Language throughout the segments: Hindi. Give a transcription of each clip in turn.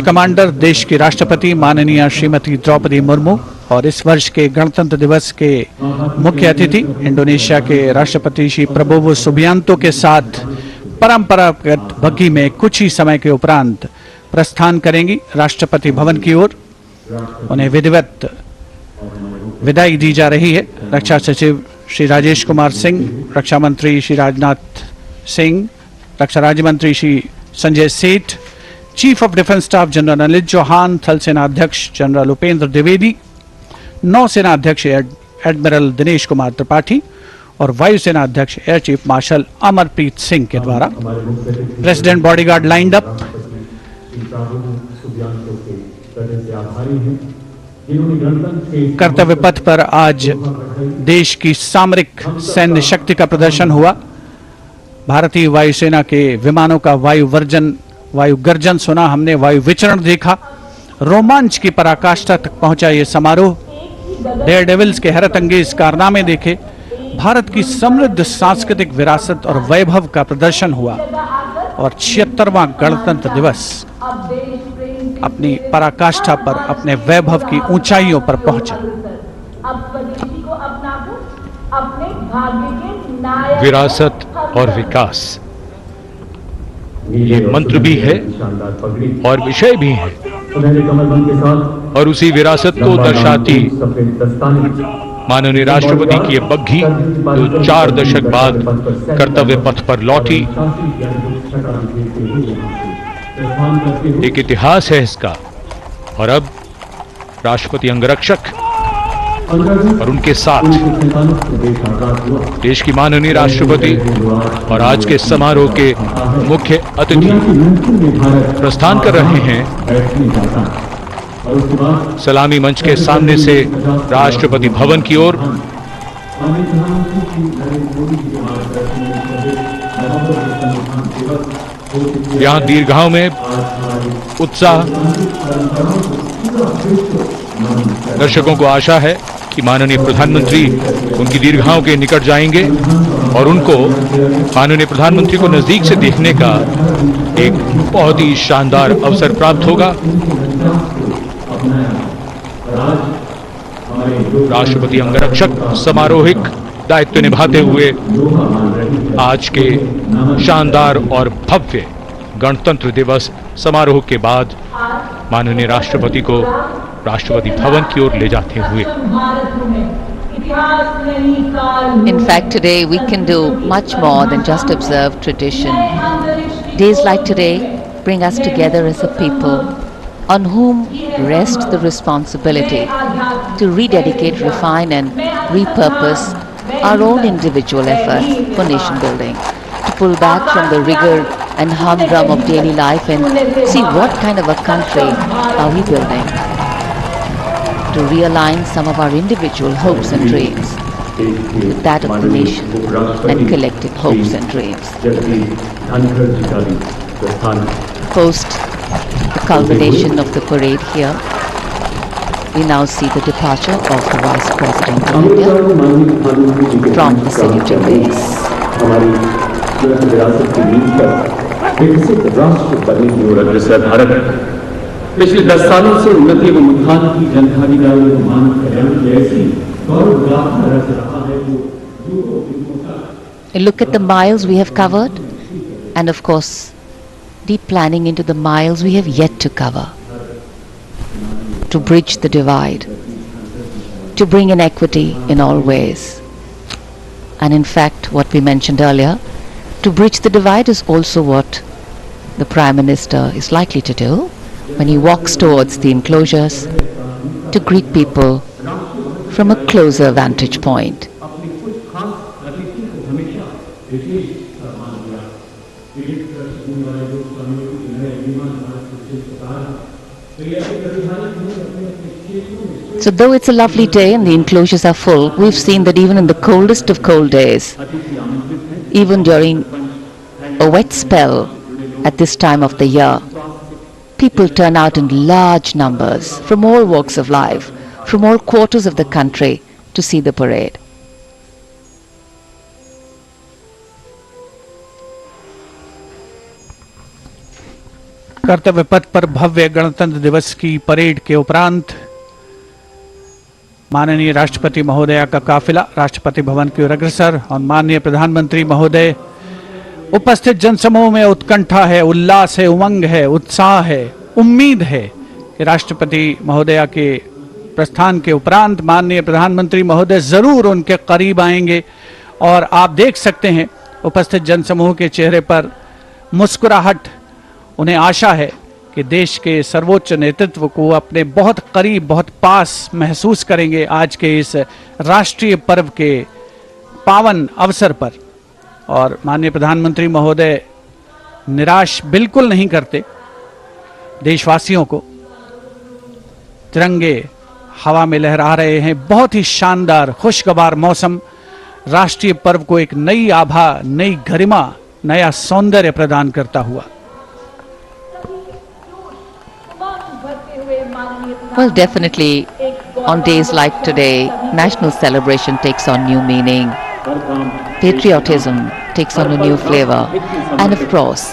कमांडर, देश की राष्ट्रपति माननीय श्रीमती द्रौपदी मुर्मू और इस वर्ष के गणतंत्र दिवस के मुख्य अतिथि इंडोनेशिया के राष्ट्रपति श्री प्रबोवो सुबियांतो के साथ परंपरागत बग्घी में कुछ ही समय के उपरांत प्रस्थान करेंगी राष्ट्रपति भवन की ओर। उन्हें विधिवत विदाई दी जा रही है। रक्षा सचिव श्री राजेश कुमार सिंह, रक्षा मंत्री श्री राजनाथ सिंह, रक्षा राज्य मंत्री Shri Sanjay Seth, chief of defence staff general Anil Chauhan, थल सेना अध्यक्ष जनरल उपेंद्र द्विवेदी, नौसेना अध्यक्ष एडमिरल दिनेश कुमार त्रिपाठी और वायुसेना अध्यक्ष air chief marshal Amarpreet Singh के द्वारा प्रेसिडेंट बॉडीगार्ड लाइंड अप। कर्तव्य पथ पर आज देश की सामरिक सैन्य शक्ति का प्रदर्शन हुआ। भारतीय वायुसेना के विमानों का वायु गर्जन सुना हमने, वायु विचरण देखा। रोमांच की पराकाष्ठा तक पहुंचा ये समारोह। डेयर डेविल्स के हैरत अंगेज कारनामे देखे। भारत की समृद्ध सांस्कृतिक विरासत और वैभव का प्रदर्शन हुआ और 76वां गणतंत्र दिवस अपनी पराकाष्ठा पर, अपने वैभव की ऊंचाइयों पर पहुंचा। विरासत और विकास ये मंत्र भी है और विषय भी है, और उसी विरासत को दर्शाती माननीय राष्ट्रपति की ये बग्घी जो 4 दशक बाद कर्तव्य पथ पर लौटी, एक इतिहास है इसका। और अब राष्ट्रपति अंगरक्षक और उनके साथ देश की माननीय राष्ट्रपति और आज के समारोह के मुख्य अतिथि प्रस्थान कर रहे हैं सलामी मंच के सामने से राष्ट्रपति भवन की ओर। यहां दीर्घाओं में उत्साह। दर्शकों को आशा है कि माननीय प्रधानमंत्री उनकी दीर्घाओं के निकट जाएंगे और उनको माननीय प्रधानमंत्री को नजदीक से देखने का एक बहुत ही शानदार अवसर प्राप्त होगा। राष्ट्रपति अंगरक्षक समारोहिक दायित्व निभाते हुए आज के शानदार और भव्य गणतंत्र दिवस समारोह के बाद माननीय राष्ट्रपति को राष्ट्रपति भवन की ओर ले जाते हुए। In fact, today we can do much more than just observe tradition. Days like today bring us together as a people on whom rests the responsibility to rededicate, refine and repurpose our own individual efforts for nation building, to pull back from the rigor and humdrum of daily life and see what kind of a country are we building, to realign some of our individual hopes and dreams with that of the nation and collective hopes and dreams. Post the culmination of the parade here, we now see the departure of the Vice President of India from the city to Greece. पिछले 10 सालों से उन्नति व उत्थान की जनभागीदारी व मानव कल्याण की ऐसी गौरवगाथा रच रहा है जो Look at the miles we have covered, and of course deep planning into the miles we have yet to cover, to bridge the divide, to bring in equity in all ways. And in fact, what we mentioned earlier, to bridge the divide is also what the Prime Minister is likely to do when he walks towards the enclosures to greet people from a closer vantage point. So though it's a lovely day and the enclosures are full, we've seen that even in the coldest of cold days, even during a wet spell at this time of the year, people turn out in large numbers from all walks of life, from all quarters of the country to see the parade. कर्तव्य पथ पर भव्य गणतंत्र दिवस की परेड के उपरांत माननीय राष्ट्रपति महोदया का काफिला राष्ट्रपति भवन की ओर अग्रसर और माननीय प्रधानमंत्री महोदय उपस्थित जनसमूह में उत्कंठा है, उल्लास है, उमंग है, उत्साह है, उम्मीद है कि राष्ट्रपति महोदया के प्रस्थान के उपरांत माननीय प्रधानमंत्री महोदय जरूर उनके करीब आएंगे। और आप देख सकते हैं उपस्थित जनसमूह के चेहरे पर मुस्कुराहट। उन्हें आशा है कि देश के सर्वोच्च नेतृत्व को अपने बहुत करीब, बहुत पास महसूस करेंगे आज के इस राष्ट्रीय पर्व के पावन अवसर पर। और माननीय प्रधानमंत्री महोदय निराश बिल्कुल नहीं करते देशवासियों को। तिरंगे हवा में लहरा रहे हैं। बहुत ही शानदार खुशगवार मौसम राष्ट्रीय पर्व को एक नई आभा, नई गरिमा, नया सौंदर्य प्रदान करता हुआ। Well, definitely, on days like today, national celebration takes on new meaning, patriotism takes on a new flavor, and of course,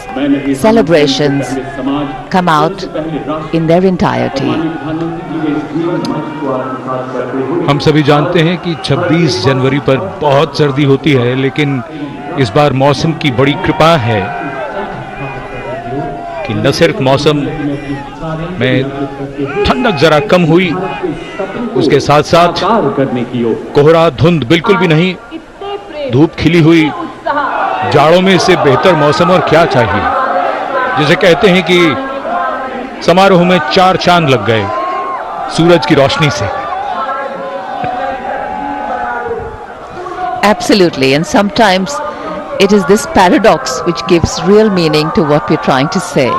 celebrations come out in their entirety. हम सभी जानते हैं कि 26 जनवरी पर बहुत सर्दी होती है, लेकिन इस बार मौसम की बड़ी कृपा है कि न सिर्फ मौसम में ठंडक जरा कम हुई, उसके साथ साथ कोहरा, धुंध बिल्कुल भी नहीं, धूप खिली हुई। जाड़ों में इससे बेहतर मौसम और क्या चाहिए। जिसे कहते हैं कि समारोह में 4 चांद लग गए सूरज की रोशनी से। Absolutely, and sometimes it is this paradox which gives real meaning to what we're trying to say.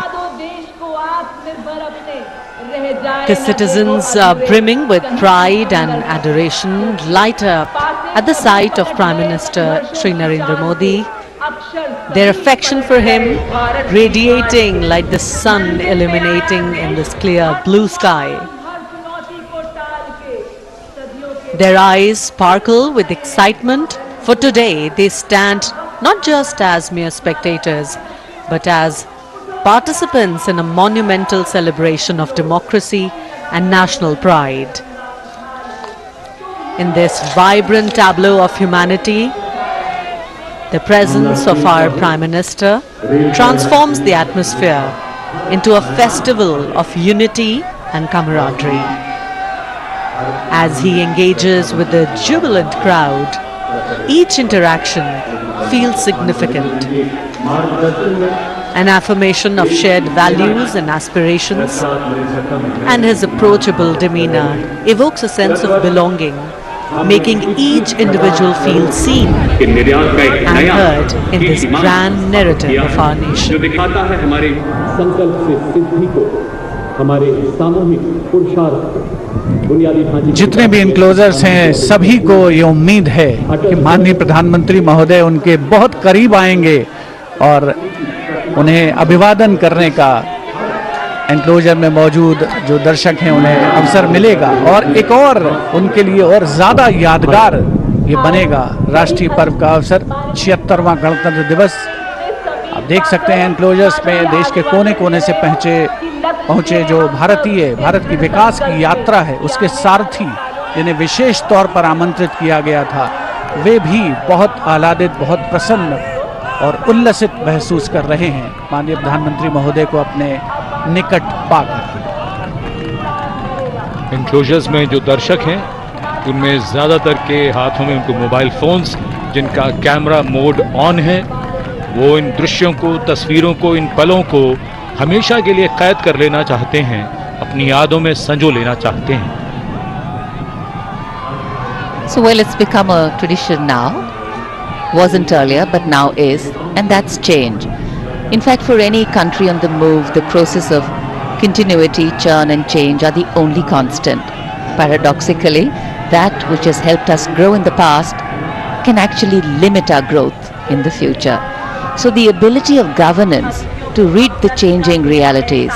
The citizens are brimming with pride and adoration, light up at the sight of Prime Minister Shri Narendra Modi. Their affection for him radiating like the sun illuminating in this clear blue sky. Their eyes sparkle with excitement, for today they stand not just as mere spectators, but as participants in a monumental celebration of democracy and national pride. In this vibrant tableau of humanity, the presence of our Prime Minister transforms the atmosphere into a festival of unity and camaraderie. As he engages with the jubilant crowd, each interaction feels significant. An affirmation of shared values and aspirations, and his approachable demeanor evokes a sense of belonging, making each individual feel seen and heard in this grand narrative of our nation. जो दिखाता है हमारे संकल्प से सिद्धि को, हमारे सामूहिक पुरुषार्थ बुनियादी ढांचे। जितने भी इनक्लोजर्स हैं सभी को ये उम्मीद है कि माननीय प्रधानमंत्री महोदय उनके बहुत करीब आएंगे और उन्हें अभिवादन करने का एनक्लोजर में मौजूद जो दर्शक हैं उन्हें अवसर मिलेगा। और एक और उनके लिए और ज़्यादा यादगार ये बनेगा राष्ट्रीय पर्व का अवसर, 76वां गणतंत्र दिवस। आप देख सकते हैं एनक्लोजर्स में देश के कोने कोने से पहुँचे जो भारत की विकास की यात्रा है उसके सारथी, जिन्हें विशेष तौर पर आमंत्रित किया गया था, वे भी बहुत आह्लादित, बहुत प्रसन्न और उल्लसित महसूस कर रहे हैं माननीय प्रधानमंत्री महोदय को अपने निकट पाकर। एनक्लोजर्स में जो दर्शक हैं उनमें ज़्यादातर के हाथों में उनको मोबाइल फोन्स, जिनका कैमरा मोड ऑन है, वो इन दृश्यों को, तस्वीरों को, इन पलों को हमेशा के लिए कैद कर लेना चाहते हैं, अपनी यादों में संजो लेना चाहते हैं। So well, it's become a tradition now. Wasn't earlier, but now is, and that's change. In fact, for any country on the move, the process of continuity, churn and change are the only constant. Paradoxically, that which has helped us grow in the past can actually limit our growth in the future. So the ability of governance to read the changing realities,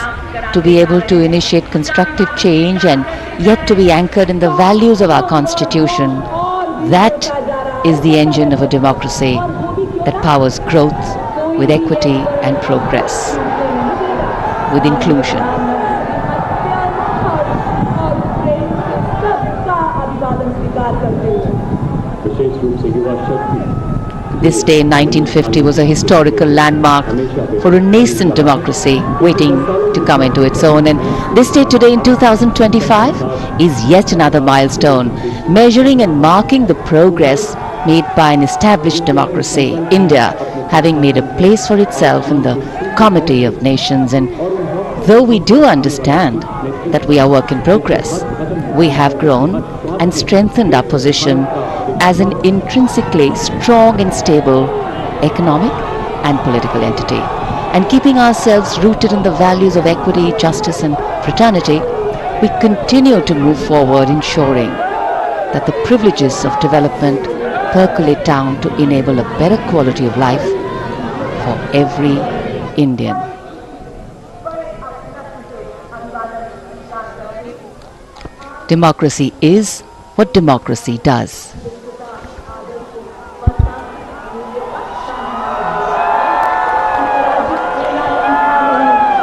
to be able to initiate constructive change and yet to be anchored in the values of our constitution, that is the engine of a democracy that powers growth with equity and progress. with inclusion. This day in 1950 was a historical landmark for a nascent democracy waiting to come into its own, and this day today in 2025 is yet another milestone, measuring and marking the progress made by an established democracy, India having made a place for itself in the Committee of Nations. And though we do understand that we are work in progress, we have grown and strengthened our position as an intrinsically strong and stable economic and political entity. And keeping ourselves rooted in the values of equity, justice and fraternity, we continue to move forward, ensuring that the privileges of development percolate down to enable a better quality of life for every Indian. Democracy is what democracy does.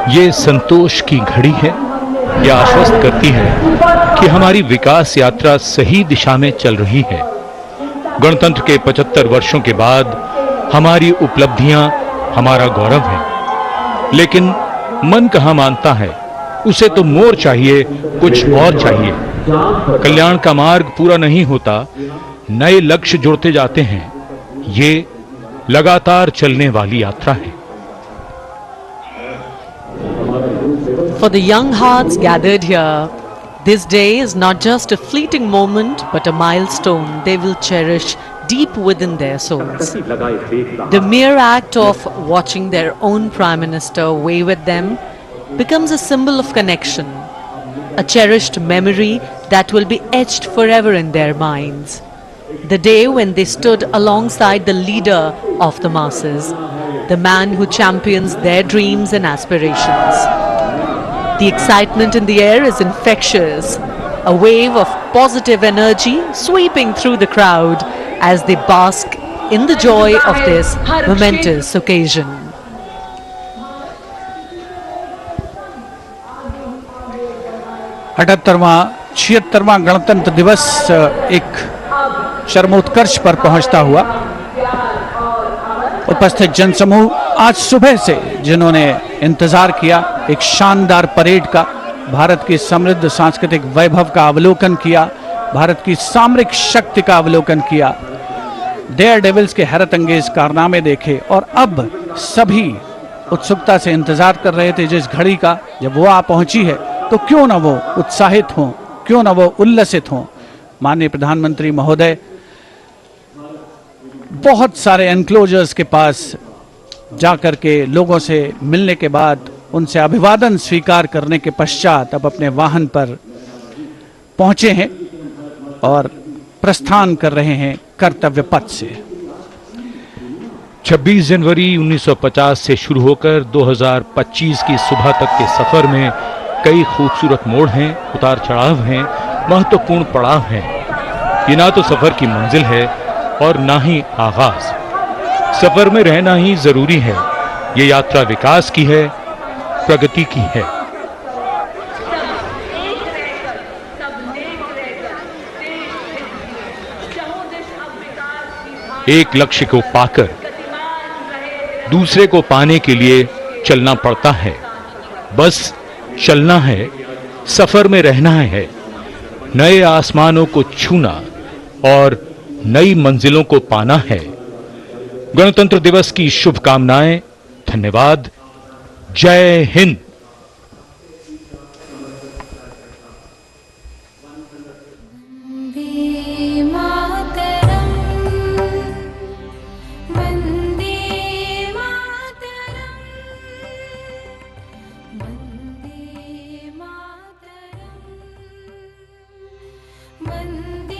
ये संतोष की घड़ी है, यह आश्वस्त करती है कि हमारी विकास यात्रा सही दिशा में चल रही है। गणतंत्र के 75 वर्षों के बाद हमारी उपलब्धियां हमारा गौरव है, लेकिन मन कहाँ मानता है, उसे तो मोर चाहिए, कुछ और चाहिए। कल्याण का मार्ग पूरा नहीं होता, नए लक्ष्य जुड़ते जाते हैं। ये लगातार चलने वाली यात्रा है। For the young hearts gathered here, this day is not just a fleeting moment but a milestone they will cherish deep within their souls. The mere act of watching their own Prime Minister wave at them becomes a symbol of connection, a cherished memory that will be etched forever in their minds. The day when they stood alongside the leader of the masses, the man who champions their dreams and aspirations. The excitement in the air is infectious, a wave of positive energy sweeping through the crowd as they bask in the joy of this momentous occasion. अठहत्तरवां 76वां गणतंत्र दिवस एक चरमोत्कर्ष पर पहुंचता हुआ उपस्थित जनसमूह आज सुबह से जिन्होंने इंतजार किया एक शानदार परेड का, भारत की समृद्ध सांस्कृतिक वैभव का अवलोकन किया, भारत की सामरिक शक्ति का अवलोकन किया, डेयर डेविल्स के हैरत अंगेज कारनामे देखे और अब सभी उत्सुकता से इंतजार कर रहे थे जिस घड़ी का, जब वो आ पहुंची है तो क्यों ना वो उत्साहित हों, क्यों ना वो उल्लसित हों। माननीय प्रधानमंत्री महोदय बहुत सारे एनक्लोजर्स के पास जाकर के लोगों से मिलने के बाद उनसे अभिवादन स्वीकार करने के पश्चात अब अपने वाहन पर पहुंचे हैं और प्रस्थान कर रहे हैं कर्तव्य पथ से। 26 जनवरी 1950 से शुरू होकर 2025 की सुबह तक के सफर में कई खूबसूरत मोड़ हैं, उतार चढ़ाव हैं, महत्वपूर्ण पड़ाव हैं। ये ना तो सफर की मंजिल है और ना ही आगाज। सफर में रहना ही जरूरी है। ये यात्रा विकास की है, प्रगति की है। एक लक्ष्य को पाकर दूसरे को पाने के लिए चलना पड़ता है। बस चलना है, सफर में रहना है, नए आसमानों को छूना और नई मंजिलों को पाना है। गणतंत्र दिवस की शुभकामनाएं। धन्यवाद। जय हिंद। वंदे